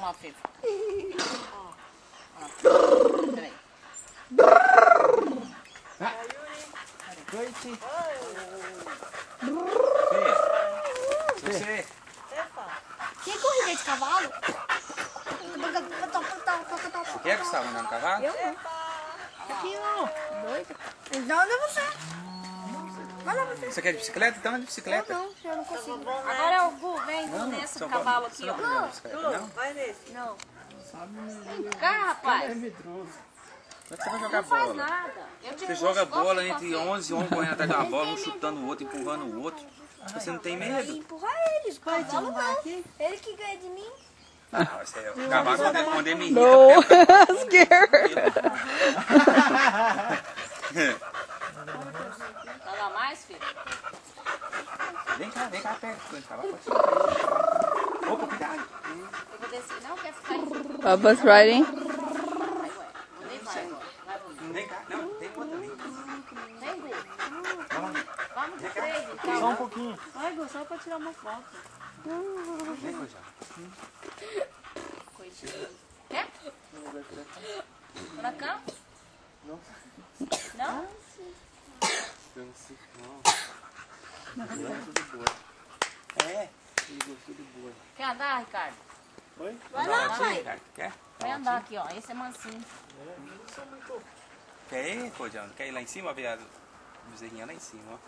ó, Fefa. Peraí. Noite. Você. Que corrida de cavalo? Você quer que você estava andando no cavalo? Eu não. Aqui não. Doido. Então anda você. Vai lá você. Você quer de bicicleta? Então anda de bicicleta. Eu não consigo. Agora é o Gu, vem nesse só cavalo você aqui, não ó. aprendeu bicicleta, não? Vai nesse. Não. Vem cá, rapaz. É medroso. Como é que você vai jogar Não faz bola? nada. Você joga bola entre 11 homens correndo atrás da bola, um chutando o outro, empurrando o outro. Você não tem medo? Empurrar eles. Vai Cavalo derrubar não. aqui? Ele que ganha de mim. Não, você é o cavalo quando ele me irrita. No, scared. Vai lá mais, filho? Vem cá perto. Vem cá, vai. Opa, cuidado. Eu vou descer. Não, quer ficar aí. Bubba's riding. Vai, ué. Nem vai agora. Vai, vamos. Vem cá. Não, tem outra ali. Vem, Gu. Vamos lá. Vamos pro freio, então. Só um pouquinho. Vai, Gu, só pra tirar uma foto. Vem, Cojão. Coitinho. Quer? Pra cá? Não? Não? É. Quer andar, Ricardo? Oi? Vai lá, pai. Quer? Vai andar aqui, ó. Esse é mansinho. Quer ir, Cojão? Quer ir lá em cima, ver a bezerrinha lá em cima, ó?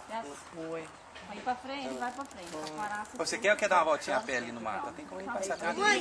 Já Foi. vai pra frente, vai pra frente. Pra parar, Você quer ou quer dar uma voltinha a pé ali no mato? Tem como ir passar atrás.